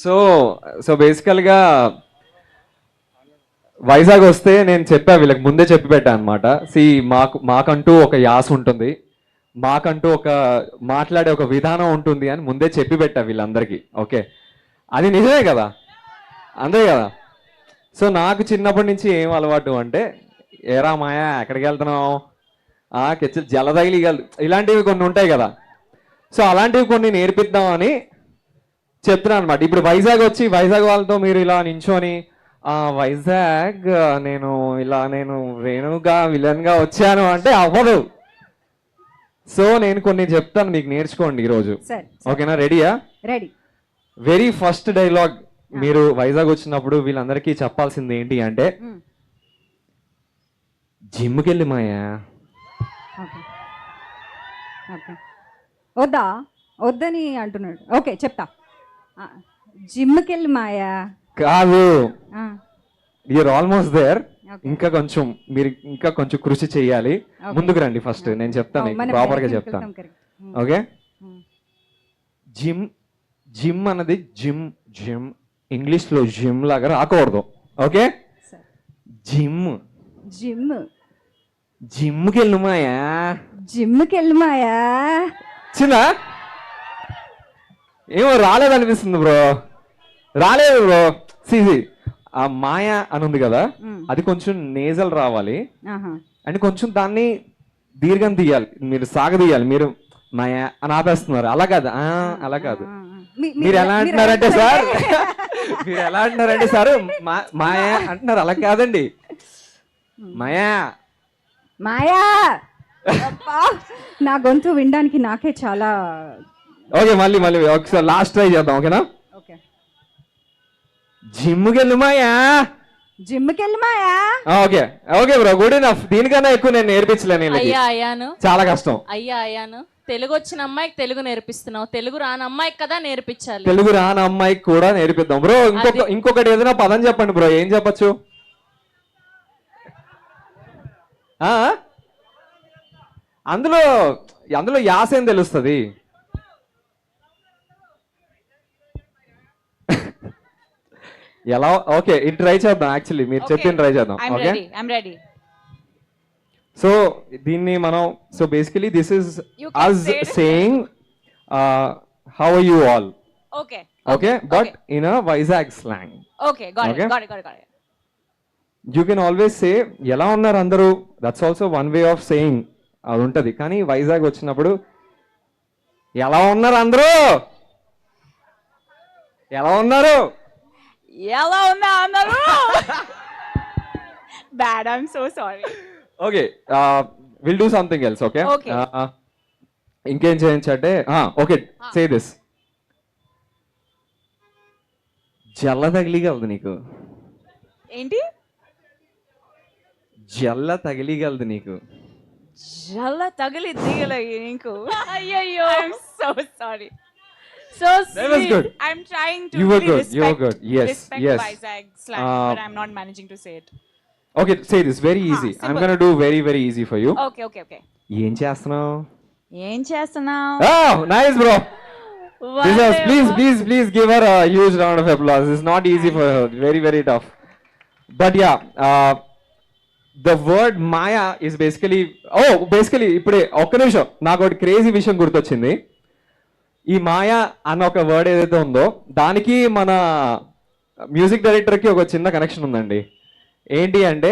So so బేసికల్గా వైజాగ్ వస్తే నేను చెప్పా వీళ్ళకి ముందే చెప్పి పెట్టా అనమాట. మాకంటూ ఒక యాస ఉంటుంది, మాకంటూ ఒక మాట్లాడే ఒక విధానం ఉంటుంది అని ముందే చెప్పి పెట్టా వీళ్ళందరికీ. ఓకే, అది నిజమే కదా, అంతే కదా. సో నాకు చిన్నప్పటి నుంచి ఏం అలవాటు అంటే, ఏరా మాయా ఎక్కడికి వెళ్తున్నావు, కెచ్చి జలదైలి ఇలాంటివి కొన్ని ఉంటాయి కదా. సో అలాంటివి కొన్ని నేర్పిద్దామని చెప్తున్నాను అనమాట. ఇప్పుడు వైజాగ్ వచ్చి వైజాగ్ వాళ్ళతో మీరు ఇలా నించొని వైజాగ్ నేను వేణుగా విలన్గా వచ్చాను అంటే అవ్వదు. సో నేను కొన్ని చెప్తాను, మీకు నేర్చుకోండి ఈరోజు. ఓకేనా, రెడీయా? రెడీ. వెరీ ఫస్ట్ డైలాగ్ మీరు వైజాగ్ వచ్చినప్పుడు వీళ్ళందరికీ చెప్పాల్సింది ఏంటి అంటే, జిమ్కి వెళ్ళి మాయా. వద్దా వద్దని అంటున్నాడు. ఓకే చెప్తా. జిమ్కి వెళ్ళి మాయా కాదు, యూర్ ఆల్మోస్ట్ దేర్. ఇంకా కొంచెం కృషి చెయ్యాలి. ముందుకు రండి ఫస్ట్, నేను చెప్తాను ప్రాపర్ గా చెప్తాను. ఓకే, జిమ్ అన్నది జిమ్ ఇంగ్లీష్ లో జిమ్ లాగా రాకూడదు. ఓకే, జిమ్కి వెళ్ళు మాయా. జిమ్కి వెళ్ళి మాయా చిన్న ఏమో రాలేదనిపిస్తుంది బ్రో, రాలేదు బ్రో. సిసి ఆ మాయా అని ఉంది కదా, అది కొంచెం నేజల్ రావాలి అండ్ కొంచెం దాన్ని దీర్ఘం తీయాలి, మీరు సాగదీయాలి. మీరు మాయా అని ఆపేస్తున్నారు, అలా కాదు, అలా కాదు. మీరు ఎలా అంటున్నారంటే సార్, మీరు ఎలా అంటున్నారంటే సార్ మాయా అంటున్నారు, అలా కాదండి. మాయా మాయా. నా గొంతు వినడానికి నాకే చాలా. ఓకే, మళ్ళీ ఒకసారి లాస్ట్ ట్రై చేద్దాం. ఓకేనా, జిమ్కి వెళ్ళి మాయా. జిమ్కి వెళ్ళి మాయా. Okay okay bro, good enough. దీనికన్నా ఎక్కువ నేను నేర్పించలేను, చాలా కష్టం. అయ్యాను. తెలుగు వచ్చిన అమ్మాయికి తెలుగు నేర్పిస్తున్నావు, తెలుగు రాని అమ్మాయికి కదా నేర్పించాలి. తెలుగు రాని అమ్మాయికి కూడా నేర్పిద్దాం బ్రో. ఇంకొకటి ఏదైనా పదం చెప్పండి బ్రో, ఏం చెప్పచ్చు? అందులో యాస ఏం తెలుస్తుంది? ఎలా? ఓకే, ఇది ట్రై చేద్దాం. యాక్చువల్లీ మీరు చెప్పింది ట్రై చేద్దాం. ఓకే, సో దీన్ని మనం basically this is us saying how are you all. Okay, but in a Vizag slang. Okay, got it. You can always say ఎలా ఉన్నారు అందరూ, that's also one way of saying అది ఉంటది. కానీ వైజాగ్ వచ్చినప్పుడు ఎలా ఉన్నారు అందరూ, ఎలా ఉన్నారు Bad, I'm so sorry. Okay, will do something else. Okay, ఇంకేం చేయించంటే ఓకే, సే దిస్. జల్ల తగిలిగలదు నీకు. ఏంటి? జల్ల తగిలిగలదు నీకు. జల్ల తగిలి దిగలదు నీకు. అయ్యయ్యో, I'm so sorry. So that was good. I'm trying to you were really good. You were good. Yes, yes. Vizag slang, but I'm not managing to say it. Okay, say this very easy. I'm going to do very very easy for you. Okay. ఏం చేస్తున్నావు? Oh, nice bro. Please give her a huge round of applause. It's not easy for her. Very very tough. But yeah, the word maya is basically ఇప్పుడే ఒక్క నిమిషం నాకు ఒకటి crazy విషయం గుర్తొచ్చింది. ఈ మాయా అన్న ఒక వర్డ్ ఏదైతే ఉందో దానికి మన మ్యూజిక్ డైరెక్టర్కి ఒక చిన్న కనెక్షన్ ఉందండి. ఏంటి అంటే,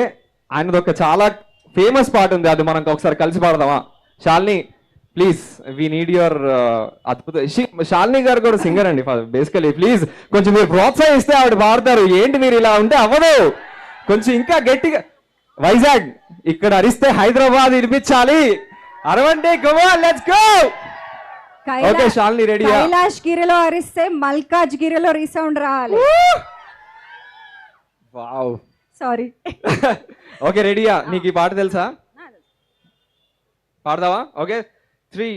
ఆయనది ఒక చాలా ఫేమస్ పాట ఉంది, అది మనం ఒకసారి కలిసి పాడదామా? Shalini please, we need your అద్భుత. శాలిని గారు కూడా సింగర్ అండి బేసికలీ. ప్లీజ్ కొంచెం మీరు ప్రోత్సహిస్తే ఆవిడ పాడతారు. ఏంటి మీరు ఇలా ఉంటే అవ్వదు, కొంచెం ఇంకా గట్టిగా. వైజాగ్ ఇక్కడ అరిస్తే హైదరాబాద్ వినిపించాలి, అరవండి. Come on, let's go. Okay Shalini, ready? కైలాష్ గిరిలో అరిస్తే మల్కాజ్ గిరిలో రీసౌండ్ రావాలి. Wow, sorry. ఓకే, రెడీయా? నీకు ఈ పాట తెలుసా? పాడదావా? ఓకే, 3,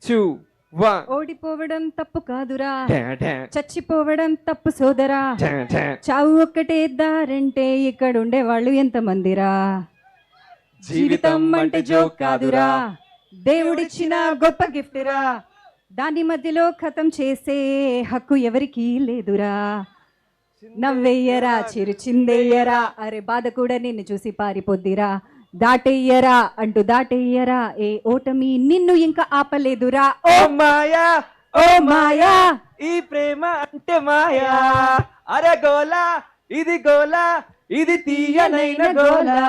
2, 1. ఓడిపోవడం తప్పు కాదురా, చచ్చిపోవడం తప్పు సోదరా, చావు ఒక్కటే దారంటే ఇక్కడ ఉండే వాళ్ళు ఎంత మందిరా, జీవితం అంటే జోక్ కాదురా, దేవుడిచ్చిన గొప్ప గిఫ్ట్ రా, దాని మధ్యలో ఖతం చేసే హక్కు ఎవరికి లేదురా. నవ్వెయ్యరా చిరు చిందెయ్యరా, అరే బాధ కూడా నిన్ను చూసి పారిపోద్దిరా. దాటెయ్యరా అంటూ దాటెయ్యరా, ఏ ఓటమి నిన్ను ఇంకా ఆపలేదురా. ఓ మాయా ఓ మాయా, ఈ ప్రేమ అంటే మాయా. అరే గోలా ఇది గోలా, ఇది తీయనైన గోలా.